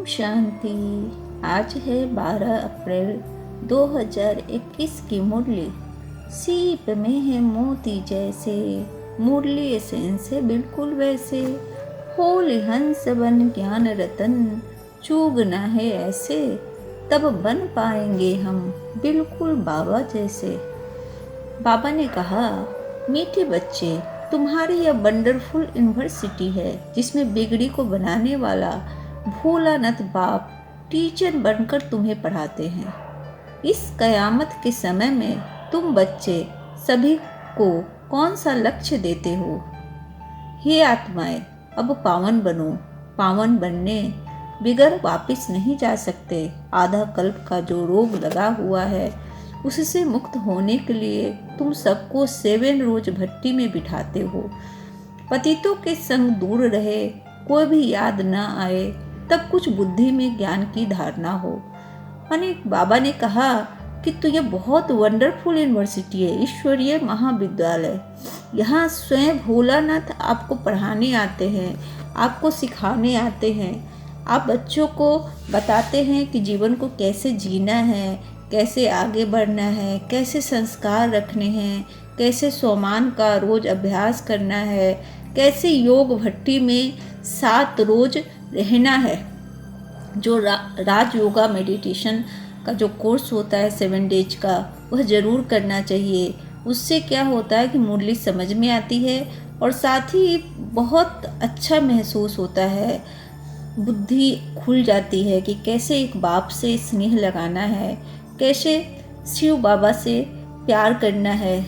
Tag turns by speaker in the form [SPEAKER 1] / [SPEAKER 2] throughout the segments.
[SPEAKER 1] शांति। आज है 12 अप्रैल 2021 की मुरली। सीप में है मोती जैसे, मुरली एसेंस है बिल्कुल वैसे। होली हंस बन ज्ञान रतन, चूगना है ऐसे, तब बन पाएंगे हम बिल्कुल बाबा जैसे। बाबा ने कहा, मीठे बच्चे, तुम्हारी यह वंडरफुल यूनिवर्सिटी है जिसमें बिगड़ी को बनाने वाला भोलानाथ बाप टीचर बनकर तुम्हें पढ़ाते हैं। इस कयामत के समय में तुम बच्चे सभी को कौन सा लक्ष्य देते हो? हे आत्माएं, अब पावन बनो। पावन बनने बिगर वापिस नहीं जा सकते। आधा कल्प का जो रोग लगा हुआ है उससे मुक्त होने के लिए तुम सबको 7 रोज भट्टी में बिठाते हो। पतितों के संग दूर रहे, कोई भी याद न आए, तब कुछ बुद्धि में ज्ञान की धारणा हो। बाबा ने कहा कि तो यह बहुत वंडरफुल यूनिवर्सिटी है, ईश्वरीय महाविद्यालय। यहाँ स्वयं भोलानाथ आपको पढ़ाने आते हैं, आपको सिखाने आते हैं। आप बच्चों को बताते हैं कि जीवन को कैसे जीना है, कैसे आगे बढ़ना है, कैसे संस्कार रखने हैं, कैसे सोमान का रोज अभ्यास करना है, कैसे योग भट्टी में 7 रोज रहना है। जो राज योगा मेडिटेशन का जो कोर्स होता है 7 डेज का, वह ज़रूर करना चाहिए। उससे क्या होता है कि मुरली समझ में आती है और साथ ही बहुत अच्छा महसूस होता है। बुद्धि खुल जाती है कि कैसे एक बाप से स्नेह लगाना है, कैसे शिव बाबा से प्यार करना है।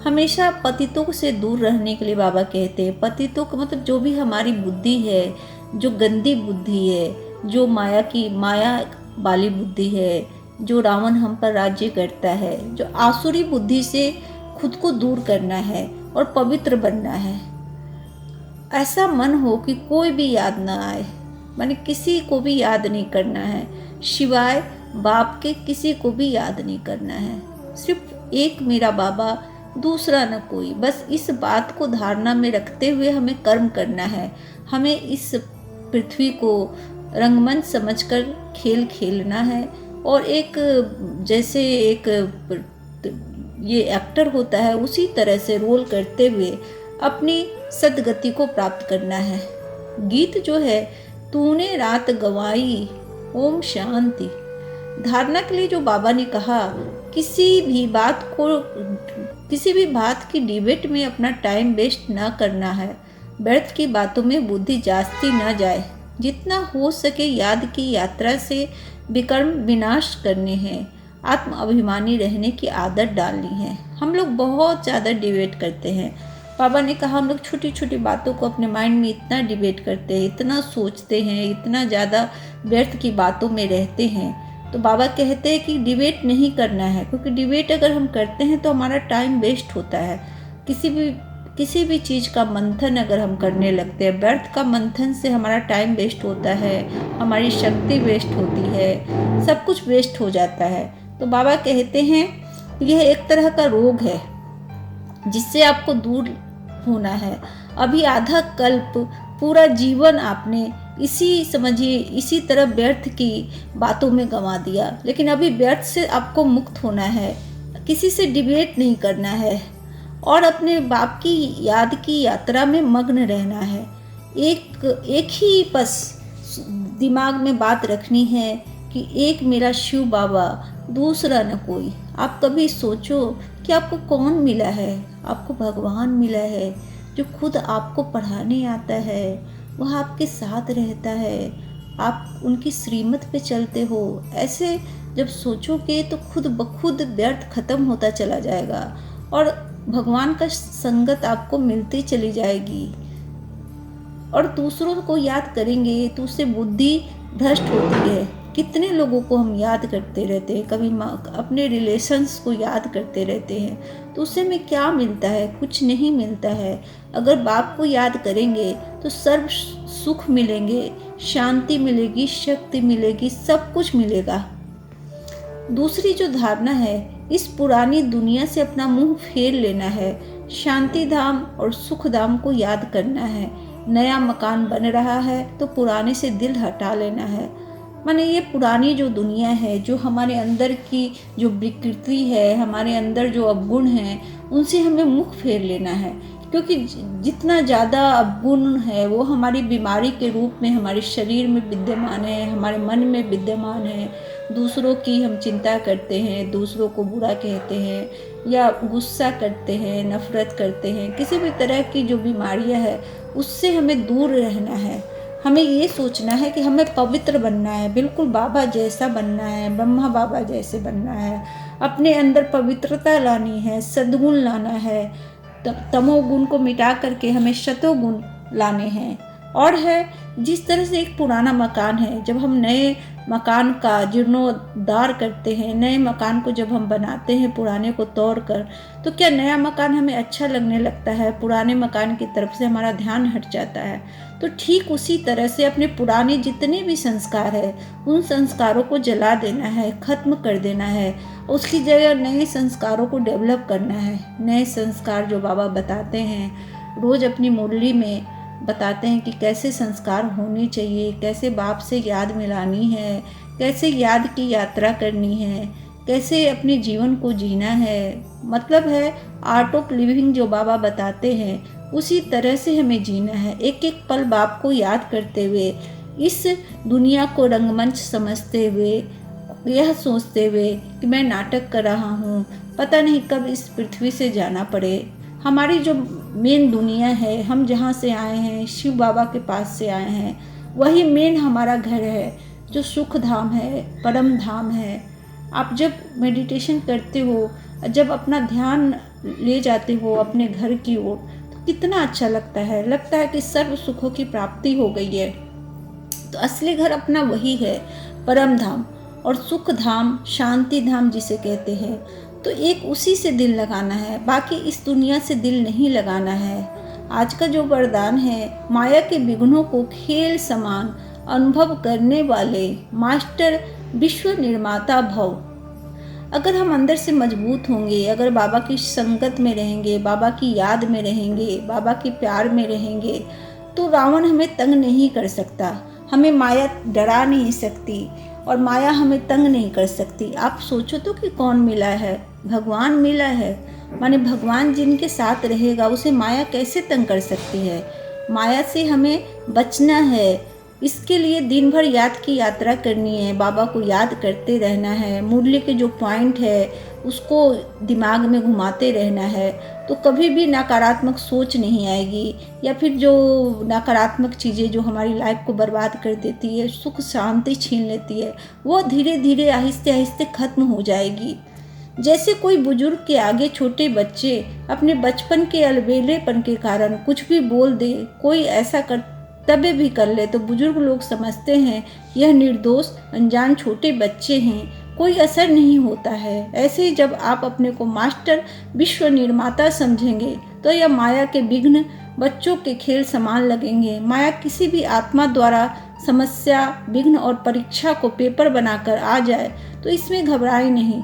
[SPEAKER 1] हमेशा पतितों से दूर रहने के लिए बाबा कहते हैं। पतितों का मतलब जो भी हमारी बुद्धि है, जो गंदी बुद्धि है, जो माया वाली बुद्धि है, जो रावण हम पर राज्य करता है, जो आसुरी बुद्धि से खुद को दूर करना है और पवित्र बनना है। ऐसा मन हो कि कोई भी याद ना आए, माने किसी को भी याद नहीं करना है, सिवाय बाप के किसी को भी याद नहीं करना है। सिर्फ एक मेरा बाबा, दूसरा न कोई। बस इस बात को धारणा में रखते हुए हमें कर्म करना है। हमें इस पृथ्वी को रंगमंच समझकर खेल खेलना है और एक जैसे एक ये एक्टर होता है उसी तरह से रोल करते हुए अपनी सदगति को प्राप्त करना है। गीत जो है, तूने रात गवाई, ओम शांति। धारणा के लिए जो बाबा ने कहा, किसी भी बात की डिबेट में अपना टाइम वेस्ट ना करना है। व्यर्थ की बातों में बुद्धि जास्ती ना जाए। जितना हो सके याद की यात्रा से विकर्म विनाश करने हैं। आत्म अभिमानी रहने की आदत डालनी है। हम लोग बहुत ज़्यादा डिबेट करते हैं। बाबा ने कहा, हम लोग छोटी छोटी बातों को अपने माइंड में इतना डिबेट करते हैं, इतना सोचते हैं, इतना ज़्यादा व्यर्थ की बातों में रहते हैं। तो बाबा कहते हैं कि डिबेट नहीं करना है, क्योंकि डिबेट अगर हम करते हैं तो हमारा टाइम वेस्ट होता है। किसी भी चीज़ का मंथन अगर हम करने लगते हैं, व्यर्थ का मंथन से हमारा टाइम वेस्ट होता है, हमारी शक्ति वेस्ट होती है, सब कुछ वेस्ट हो जाता है। तो बाबा कहते हैं यह एक तरह का रोग है जिससे आपको दूर होना है। अभी आधा कल्प पूरा जीवन आपने इसी तरह व्यर्थ की बातों में गंवा दिया। लेकिन अभी व्यर्थ से आपको मुक्त होना है, किसी से डिबेट नहीं करना है और अपने बाप की याद की यात्रा में मग्न रहना है। एक ही बस दिमाग में बात रखनी है कि एक मेरा शिव बाबा, दूसरा न कोई। आप कभी सोचो कि आपको कौन मिला है? आपको भगवान मिला है जो खुद आपको पढ़ाने आता है, वह आपके साथ रहता है, आप उनकी श्रीमत पे चलते हो। ऐसे जब सोचोगे तो खुद ब खुद व्यर्थ खत्म होता चला जाएगा और भगवान का संगत आपको मिलती चली जाएगी। और दूसरों को याद करेंगे तो उससे बुद्धि भ्रष्ट होती है। कितने लोगों को हम याद करते रहते हैं, कभी अपने रिलेशंस को याद करते रहते हैं, तो उससे हमें क्या मिलता है? कुछ नहीं मिलता है। अगर बाप को याद करेंगे तो सर्व सुख मिलेंगे, शांति मिलेगी, शक्ति मिलेगी, सब कुछ मिलेगा। दूसरी जो धारणा है, इस पुरानी दुनिया से अपना मुंह फेर लेना है, शांति धाम और सुख धाम को याद करना है। नया मकान बन रहा है तो पुराने से दिल हटा लेना है। माने ये पुरानी जो दुनिया है, जो हमारे अंदर की जो विकृति है, हमारे अंदर जो अवगुण हैं, उनसे हमें मुख फेर लेना है। क्योंकि जितना ज़्यादा अवगुण है वो हमारी बीमारी के रूप में हमारे शरीर में विद्यमान है, हमारे मन में विद्यमान है। दूसरों की हम चिंता करते हैं, दूसरों को बुरा कहते हैं या गुस्सा करते हैं, नफरत करते हैं, किसी भी तरह की जो बीमारियां है उससे हमें दूर रहना है। हमें ये सोचना है कि हमें पवित्र बनना है, बिल्कुल बाबा जैसा बनना है, ब्रह्मा बाबा जैसे बनना है। अपने अंदर पवित्रता लानी है, सद्गुण लाना है, तमोगुण को मिटा करके हमें शतोगुण लाने हैं। और है जिस तरह से एक पुराना मकान है, जब हम नए मकान का जीर्णोद्धार करते हैं, नए मकान को जब हम बनाते हैं पुराने को तोड़ कर, तो क्या नया मकान हमें अच्छा लगने लगता है? पुराने मकान की तरफ से हमारा ध्यान हट जाता है। तो ठीक उसी तरह से अपने पुराने जितने भी संस्कार है उन संस्कारों को जला देना है, खत्म कर देना है। उसकी जगह नए संस्कारों को डेवलप करना है। नए संस्कार जो बाबा बताते हैं, रोज़ अपनी मुरली में बताते हैं कि कैसे संस्कार होने चाहिए, कैसे बाप से याद मिलानी है, कैसे याद की यात्रा करनी है, कैसे अपने जीवन को जीना है। मतलब है आर्ट ऑफ लिविंग जो बाबा बताते हैं उसी तरह से हमें जीना है। एक एक पल बाप को याद करते हुए, इस दुनिया को रंगमंच समझते हुए, यह सोचते हुए कि मैं नाटक कर रहा हूँ, पता नहीं कब इस पृथ्वी से जाना पड़े। हमारी जो मेन दुनिया है, हम जहाँ से आए हैं, शिव बाबा के पास से आए हैं, वही मेन हमारा घर है, जो सुख धाम है, परम धाम है। आप जब मेडिटेशन करते हो, जब अपना ध्यान ले जाते हो अपने घर की ओर, तो कितना अच्छा लगता है। लगता है कि सर्व सुखों की प्राप्ति हो गई है। तो असली घर अपना वही है, परम धाम और सुख धाम, शांति धाम जिसे कहते हैं। तो एक उसी से दिल लगाना है, बाकी इस दुनिया से दिल नहीं लगाना है। आज का जो वरदान है, माया के विघ्नों को खेल समान अनुभव करने वाले मास्टर विश्व निर्माता भव। अगर हम अंदर से मजबूत होंगे, अगर बाबा की संगत में रहेंगे, बाबा की याद में रहेंगे, बाबा के प्यार में रहेंगे, तो रावण हमें तंग नहीं कर सकता, हमें माया डरा नहीं सकती और माया हमें तंग नहीं कर सकती। आप सोचो तो कि कौन मिला है? भगवान मिला है। माने भगवान जिनके साथ रहेगा उसे माया कैसे तंग कर सकती है? माया से हमें बचना है। इसके लिए दिन भर याद की यात्रा करनी है, बाबा को याद करते रहना है, मुरली के जो पॉइंट है उसको दिमाग में घुमाते रहना है। तो कभी भी नकारात्मक सोच नहीं आएगी, या फिर जो नकारात्मक चीज़ें जो हमारी लाइफ को बर्बाद कर देती है, सुख शांति छीन लेती है, वो धीरे धीरे आहिस्ते आहिस्ते खत्म हो जाएगी। जैसे कोई बुजुर्ग के आगे छोटे बच्चे अपने बचपन के अलबेलेपन के कारण कुछ भी बोल दे, कोई ऐसा कर्तव्य भी कर ले, तो बुजुर्ग लोग समझते हैं यह निर्दोष अनजान छोटे बच्चे हैं, कोई असर नहीं होता है। ऐसे ही जब आप अपने को मास्टर विश्व निर्माता समझेंगे तो यह माया के विघ्न बच्चों के खेल समान लगेंगे। माया किसी भी आत्मा द्वारा समस्या, विघ्न और परीक्षा को पेपर बनाकर आ जाए तो इसमें घबराए नहीं,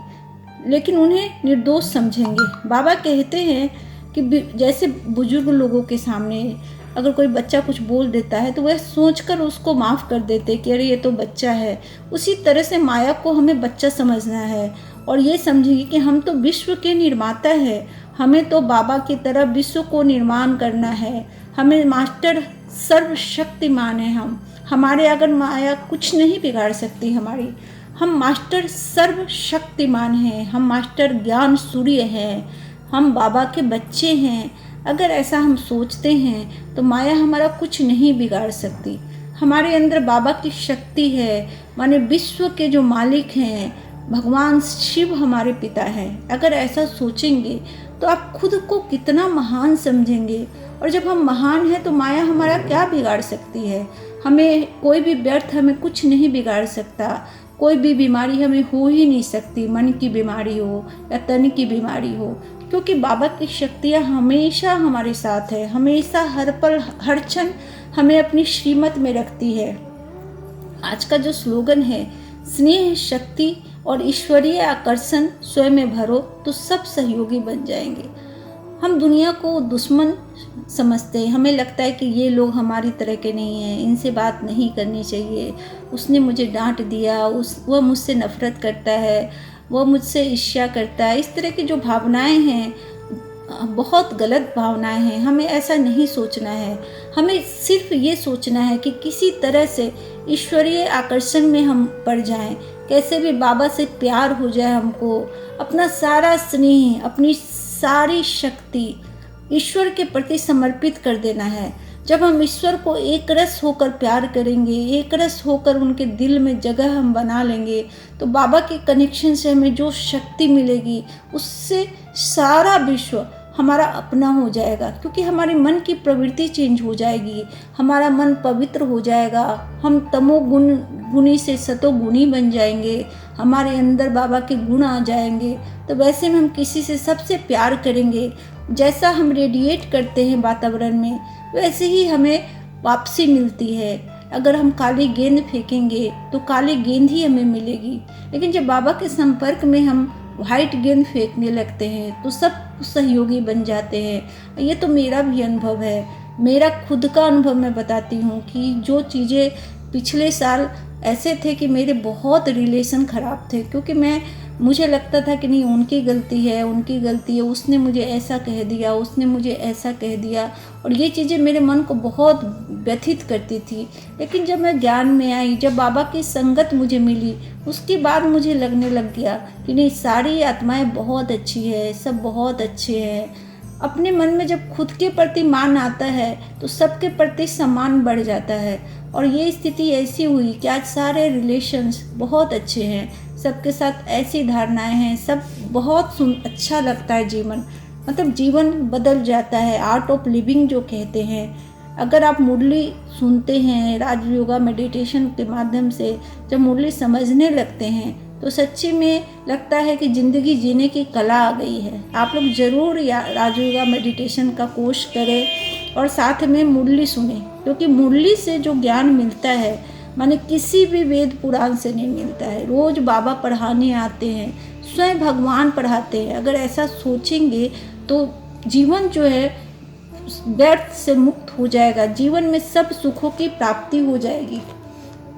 [SPEAKER 1] लेकिन उन्हें निर्दोष समझेंगे। बाबा कहते हैं कि जैसे बुजुर्ग लोगों के सामने अगर कोई बच्चा कुछ बोल देता है तो वह सोचकर उसको माफ़ कर देते कि अरे ये तो बच्चा है। उसी तरह से माया को हमें बच्चा समझना है और ये समझेंगे कि हम तो विश्व के निर्माता है, हमें तो बाबा की तरह विश्व को निर्माण करना है। हमें मास्टर सर्वशक्तिमान है। हमारे अगर माया कुछ नहीं बिगाड़ सकती हमारी। हम मास्टर सर्वशक्तिमान हैं, हम मास्टर ज्ञान सूर्य हैं, हम बाबा के बच्चे हैं। अगर ऐसा हम सोचते हैं तो माया हमारा कुछ नहीं बिगाड़ सकती। हमारे अंदर बाबा की शक्ति है, माने विश्व के जो मालिक हैं भगवान शिव हमारे पिता हैं। अगर ऐसा सोचेंगे तो आप खुद को कितना महान समझेंगे। और जब हम महान हैं तो माया हमारा क्या बिगाड़ सकती है? हमें कोई भी व्यर्थ हमें कुछ नहीं बिगाड़ सकता। कोई भी बीमारी हमें हो ही नहीं सकती, मन की बीमारी हो या तन की बीमारी हो, क्योंकि बाबा की शक्तियाँ हमेशा हमारे साथ है, हमेशा हर पल हर क्षण हमें अपनी श्रीमत में रखती है। आज का जो स्लोगन है, स्नेह, शक्ति और ईश्वरीय आकर्षण स्वयं में भरो तो सब सहयोगी बन जाएंगे। हम दुनिया को दुश्मन समझते हैं, हमें लगता है कि ये लोग हमारी तरह के नहीं हैं, इनसे बात नहीं करनी चाहिए, उसने मुझे डांट दिया, वह मुझसे नफ़रत करता है, वह मुझसे ईर्ष्या करता है। इस तरह की जो भावनाएं हैं बहुत गलत भावनाएं हैं। हमें ऐसा नहीं सोचना है, हमें सिर्फ ये सोचना है कि किसी तरह से ईश्वरीय आकर्षण में हम पड़ जाएं, कैसे भी बाबा से प्यार हो जाए हमको, अपना सारा स्नेह, अपनी सारी शक्ति ईश्वर के प्रति समर्पित कर देना है। जब हम ईश्वर को एक रस होकर प्यार करेंगे, एक रस होकर उनके दिल में जगह हम बना लेंगे, तो बाबा के कनेक्शन से हमें जो शक्ति मिलेगी उससे सारा विश्व हमारा अपना हो जाएगा, क्योंकि हमारे मन की प्रवृत्ति चेंज हो जाएगी, हमारा मन पवित्र हो जाएगा, हम गुणी से सतोगुणी बन जाएंगे, हमारे अंदर बाबा के गुण आ जाएंगे। तो वैसे में हम किसी से सबसे प्यार करेंगे, जैसा हम रेडिएट करते हैं वातावरण में वैसे ही हमें वापसी मिलती है। अगर हम काली गेंद फेंकेंगे तो काली गेंद ही हमें मिलेगी, लेकिन जब बाबा के संपर्क में हम वाइट गेंद फेंकने लगते हैं तो सब सहयोगी बन जाते हैं। ये तो मेरा भी अनुभव है, मेरा खुद का अनुभव मैं बताती हूँ कि जो चीज़ें पिछले साल ऐसे थे कि मेरे बहुत रिलेशन ख़राब थे, क्योंकि मुझे लगता था कि नहीं उनकी गलती है, उसने मुझे ऐसा कह दिया, उसने मुझे ऐसा कह दिया, और ये चीज़ें मेरे मन को बहुत व्यथित करती थी। लेकिन जब मैं ज्ञान में आई, जब बाबा की संगत मुझे मिली, उसके बाद मुझे लगने लग गया कि नहीं सारी आत्माएं बहुत अच्छी है, सब बहुत अच्छे हैं। अपने मन में जब खुद के प्रति मान आता है तो सबके प्रति सम्मान बढ़ जाता है, और ये स्थिति ऐसी हुई कि आज सारे रिलेशंस बहुत अच्छे हैं, सबके साथ ऐसी धारणाएं हैं, सब बहुत अच्छा लगता है जीवन, मतलब जीवन बदल जाता है। आर्ट ऑफ लिविंग जो कहते हैं, अगर आप मुरली सुनते हैं राजयोगा मेडिटेशन के माध्यम से, जब मुरली समझने लगते हैं तो सच्ची में लगता है कि ज़िंदगी जीने की कला आ गई है। आप लोग ज़रूर राजयोगा मेडिटेशन का कोर्स करें और साथ में मुरली सुने, क्योंकि मुरली से जो ज्ञान मिलता है माने किसी भी वेद पुराण से नहीं मिलता है। रोज़ बाबा पढ़ाने आते हैं, स्वयं भगवान पढ़ाते हैं। अगर ऐसा सोचेंगे तो जीवन जो है व्यर्थ से मुक्त हो जाएगा, जीवन में सब सुखों की प्राप्ति हो जाएगी।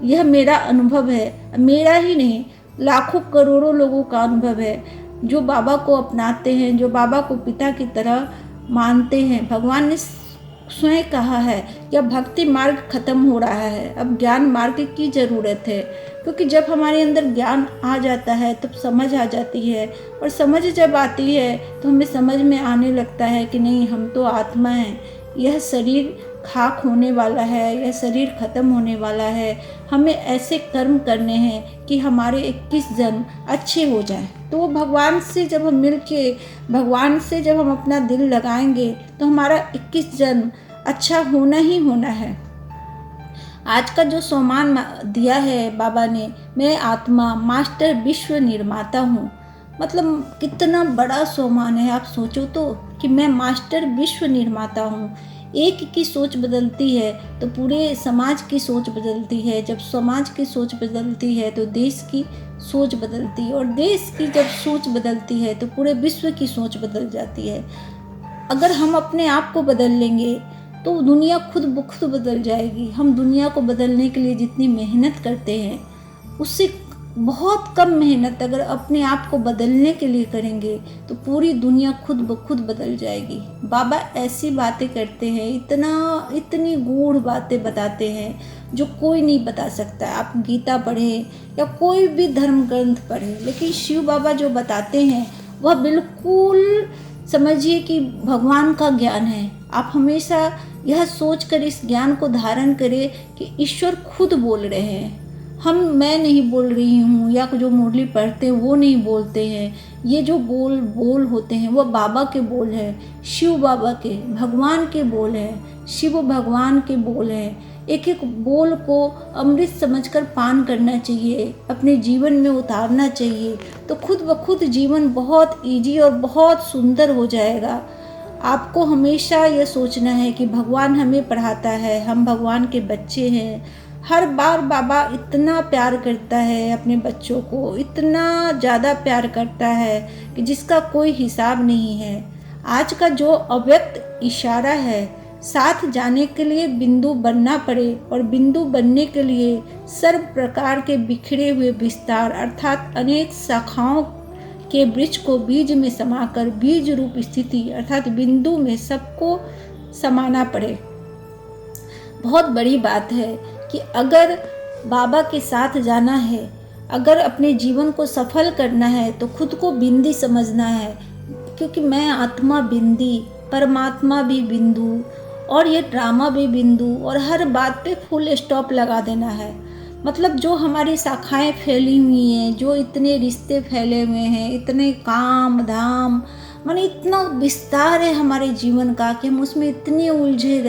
[SPEAKER 1] यह मेरा अनुभव है, मेरा ही नहीं लाखों करोड़ों लोगों का अनुभव है जो बाबा को अपनाते हैं, जो बाबा को पिता की तरह मानते हैं। भगवान ने स्वयं कहा है कि अब भक्ति मार्ग खत्म हो रहा है, अब ज्ञान मार्ग की ज़रूरत है, क्योंकि जब हमारे अंदर ज्ञान आ जाता है तब समझ आ जाती है, और समझ जब आती है तो हमें समझ में आने लगता है कि नहीं हम तो आत्मा हैं, यह शरीर खाक होने वाला है, यह शरीर ख़त्म होने वाला है, हमें ऐसे कर्म करने हैं कि हमारे 21 जन्म अच्छे हो जाएं। तो भगवान से जब हम मिलके भगवान से जब हम अपना दिल लगाएंगे तो हमारा 21 जन्म अच्छा होना ही होना है। आज का जो सम्मान दिया है बाबा ने, मैं आत्मा मास्टर विश्व निर्माता हूँ, मतलब कितना बड़ा सम्मान है। आप सोचो तो कि मैं मास्टर विश्व निर्माता हूँ। एक की सोच बदलती है तो पूरे समाज की सोच बदलती है, जब समाज की सोच बदलती है तो देश की सोच बदलती है, और देश की जब सोच बदलती है तो पूरे विश्व की सोच बदल जाती है। अगर हम अपने आप को बदल लेंगे तो दुनिया खुद ब खुद बदल जाएगी। हम दुनिया को बदलने के लिए जितनी मेहनत करते हैं उससे बहुत कम मेहनत अगर अपने आप को बदलने के लिए करेंगे तो पूरी दुनिया खुद ब खुद बदल जाएगी। बाबा ऐसी बातें करते हैं, इतनी गूढ़ बातें बताते हैं जो कोई नहीं बता सकता। आप गीता पढ़ें या कोई भी धर्म ग्रंथ पढ़ें, लेकिन शिव बाबा जो बताते हैं वह बिल्कुल समझिए कि भगवान का ज्ञान है। आप हमेशा यह सोच कर इस ज्ञान को धारण करें कि ईश्वर खुद बोल रहे हैं, मैं नहीं बोल रही हूँ, या जो मुरली पढ़ते हैं वो नहीं बोलते हैं। ये जो बोल होते हैं वो बाबा के बोल हैं, शिव बाबा के, भगवान के बोल हैं, शिव भगवान के बोल हैं। एक एक बोल को अमृत समझकर पान करना चाहिए, अपने जीवन में उतारना चाहिए, तो खुद ब खुद जीवन बहुत ईजी और बहुत सुंदर हो जाएगा। आपको हमेशा यह सोचना है कि भगवान हमें पढ़ाता है, हम भगवान के बच्चे हैं। हर बार बाबा इतना प्यार करता है अपने बच्चों को, इतना ज़्यादा प्यार करता है कि जिसका कोई हिसाब नहीं है। आज का जो अव्यक्त इशारा है, साथ जाने के लिए बिंदु बनना पड़े और बिंदु बनने के लिए सर्व प्रकार के बिखरे हुए विस्तार अर्थात अनेक शाखाओं के वृक्ष को बीज में समाकर बीज रूप स्थिति अर्थात बिंदु में सबको समाना पड़े। बहुत बड़ी बात है कि अगर बाबा के साथ जाना है, अगर अपने जीवन को सफल करना है तो खुद को बिंदी समझना है, क्योंकि मैं आत्मा बिंदी, परमात्मा भी बिंदु और ये ड्रामा भी बिंदु, और हर बात पे फुल स्टॉप लगा देना है। मतलब जो हमारी शाखाएं फैली हुई हैं, जो इतने रिश्ते फैले हुए हैं, इतने काम धाम, माने इतना विस्तार है हमारे जीवन का कि हम उसमें इतने उलझे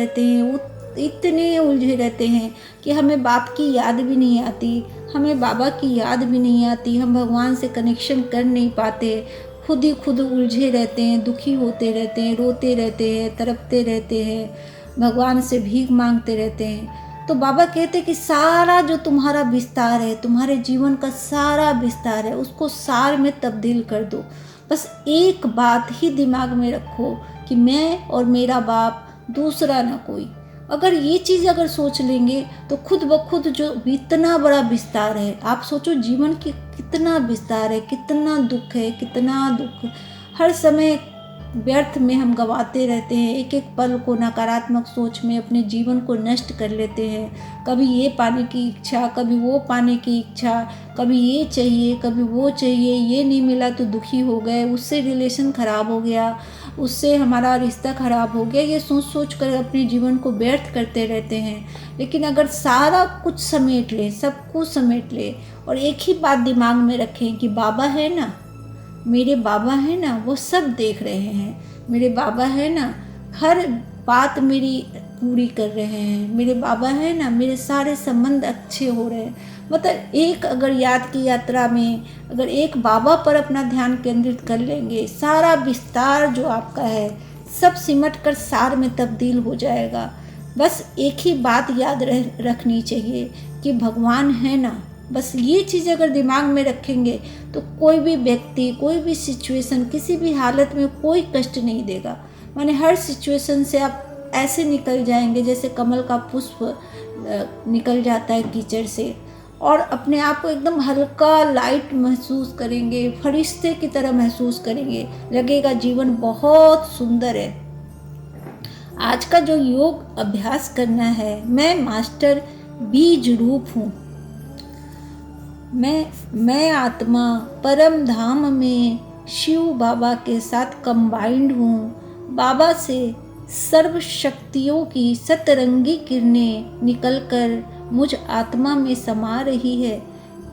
[SPEAKER 1] रहते हैं कि हमें बाप की याद भी नहीं आती, हमें बाबा की याद भी नहीं आती, हम भगवान से कनेक्शन कर नहीं पाते, खुद ही खुद उलझे रहते हैं, दुखी होते रहते हैं, रोते रहते हैं, तड़पते रहते हैं, भगवान से भीख मांगते रहते हैं। तो बाबा कहते हैं कि सारा जो तुम्हारा विस्तार है, तुम्हारे जीवन का सारा विस्तार है, उसको सार में तब्दील कर दो। बस एक बात ही दिमाग में रखो कि मैं और मेरा बाप, दूसरा ना कोई। अगर ये चीज़ अगर सोच लेंगे तो खुद ब खुद जो इतना बड़ा विस्तार है, आप सोचो जीवन की कितना विस्तार है, कितना दुख है, कितना दुख। हर समय व्यर्थ में हम गंवाते रहते हैं, एक एक पल को नकारात्मक सोच में अपने जीवन को नष्ट कर लेते हैं। कभी ये पाने की इच्छा, कभी वो पाने की इच्छा, कभी ये चाहिए, कभी वो चाहिए, ये नहीं मिला तो दुखी हो गए, उससे रिलेशन ख़राब हो गया, उससे हमारा रिश्ता ख़राब हो गया, ये सोच सोच कर अपने जीवन को व्यर्थ करते रहते हैं। लेकिन अगर सारा कुछ समेट ले, सब कुछ समेट ले और एक ही बात दिमाग में रखें कि बाबा है ना, मेरे बाबा है ना, वो सब देख रहे हैं, मेरे बाबा है ना, हर बात मेरी पूरी कर रहे हैं, मेरे बाबा है ना, मेरे सारे संबंध अच्छे हो रहे हैं। मतलब एक अगर याद की यात्रा में अगर एक बाबा पर अपना ध्यान केंद्रित कर लेंगे, सारा विस्तार जो आपका है सब सिमट कर सार में तब्दील हो जाएगा। बस एक ही बात याद रखनी चाहिए कि भगवान है ना। बस ये चीज़ अगर दिमाग में रखेंगे तो कोई भी व्यक्ति, कोई भी सिचुएशन, किसी भी हालत में कोई कष्ट नहीं देगा। माने हर सिचुएशन से आप ऐसे निकल जाएंगे जैसे कमल का पुष्प निकल जाता है कीचड़ से, और अपने आप को एकदम हल्का लाइट महसूस करेंगे, फरिश्ते की तरह महसूस करेंगे, लगेगा जीवन बहुत सुंदर है। आज का जो योग अभ्यास करना है, मैं मास्टर बीज रूप हूँ, मैं आत्मा परम धाम में शिव बाबा के साथ कंबाइंड हूँ। बाबा से सर्व शक्तियों की सतरंगी किरणें निकलकर मुझ आत्मा में समा रही है।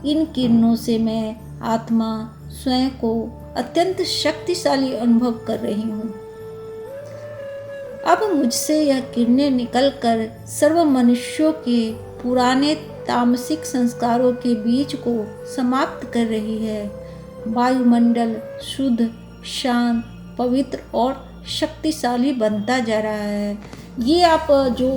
[SPEAKER 1] इन किरणों से मैं आत्मा स्वयं को अत्यंत शक्तिशाली अनुभव कर रही हूँ। अब मुझसे यह किरणें निकलकर सर्व मनुष्यों के पुराने तामसिक संस्कारों के बीज को समाप्त कर रही है। वायुमंडल शुद्ध, शांत, पवित्र और शक्तिशाली बनता जा रहा है। ये आप जो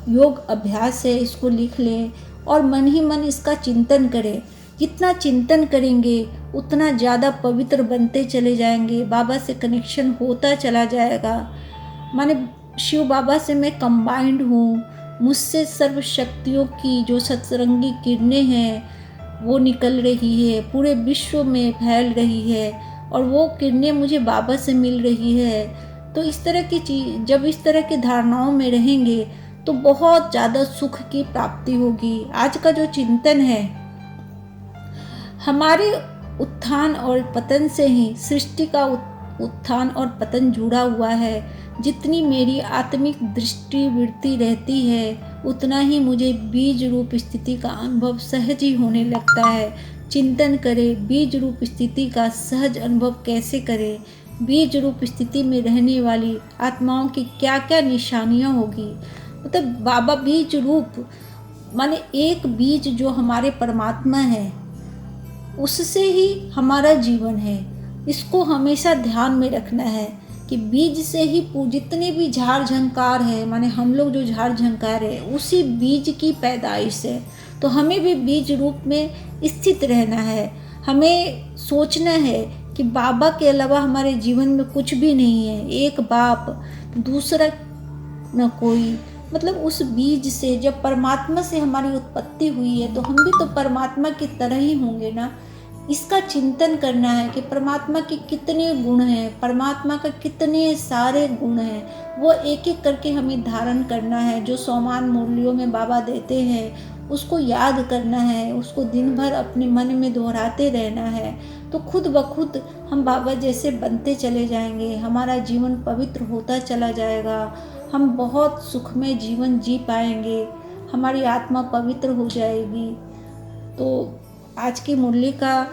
[SPEAKER 1] योग अभ्यास है इसको लिख लें और मन ही मन इसका चिंतन करें। जितना चिंतन करेंगे उतना ज़्यादा पवित्र बनते चले जाएंगे, बाबा से कनेक्शन होता चला जाएगा। माने शिव बाबा से मैं कंबाइंड हूँ, मुझसे सर्व शक्तियों की जो सतरंगी किरणें हैं वो निकल रही है, पूरे विश्व में फैल रही है, और वो किरणें मुझे बाबा से मिल रही है। तो इस तरह की चीज़, जब इस तरह की धारणाओं में रहेंगे तो बहुत ज़्यादा सुख की प्राप्ति होगी। आज का जो चिंतन है, हमारे उत्थान और पतन से ही सृष्टि का उत्थान और पतन जुड़ा हुआ है। जितनी मेरी आत्मिक दृष्टि वृत्ति रहती है उतना ही मुझे बीज रूप स्थिति का अनुभव सहज ही होने लगता है। चिंतन करें, बीज रूप स्थिति का सहज अनुभव कैसे करें, बीज रूप स्थिति में रहने वाली आत्माओं की क्या क्या निशानियाँ होगी। मतलब बाबा बीज रूप माने एक बीज जो हमारे परमात्मा है उससे ही हमारा जीवन है। इसको हमेशा ध्यान में रखना है कि बीज से ही जितने भी झाड़ झंकार है, माने हम लोग जो झाड़ झंकार है उसी बीज की पैदाइश है। तो हमें भी बीज रूप में स्थित रहना है। हमें सोचना है कि बाबा के अलावा हमारे जीवन में कुछ भी नहीं है। एक बाप, दूसरा न कोई। मतलब उस बीज से, जब परमात्मा से हमारी उत्पत्ति हुई है, तो हम भी तो परमात्मा की तरह ही होंगे ना। इसका चिंतन करना है कि परमात्मा के कितने गुण हैं, परमात्मा का कितने सारे गुण हैं, वो एक एक करके हमें धारण करना है। जो सौमान मुरलियों में बाबा देते हैं उसको याद करना है, उसको दिन भर अपने मन में दोहराते रहना है। तो खुद ब खुद हम बाबा जैसे बनते चले जाएंगे, हमारा जीवन पवित्र होता चला जाएगा, हम बहुत सुखमय जीवन जी पाएंगे, हमारी आत्मा पवित्र हो जाएगी। तो आज की मुरली का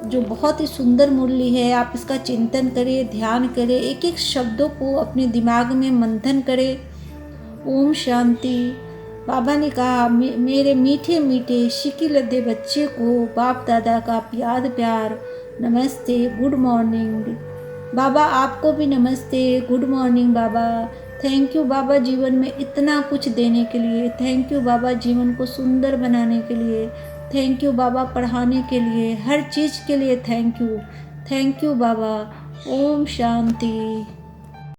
[SPEAKER 1] जो बहुत ही सुंदर मुरली है, आप इसका चिंतन करें, ध्यान करें, एक एक शब्दों को अपने दिमाग में मंथन करें। ओम शांति। बाबा ने कहा, मेरे मीठे मीठे शिकी लद्दे बच्चे को बाप दादा का याद प्यार नमस्ते, गुड मॉर्निंग। बाबा आपको भी नमस्ते, गुड मॉर्निंग बाबा। थैंक यू बाबा जीवन में इतना कुछ देने के लिए। थैंक यू बाबा जीवन को सुंदर बनाने के लिए। थैंक यू बाबा पढ़ाने के लिए, हर चीज़ के लिए थैंक यू। थैंक यू बाबा। ओम शांति।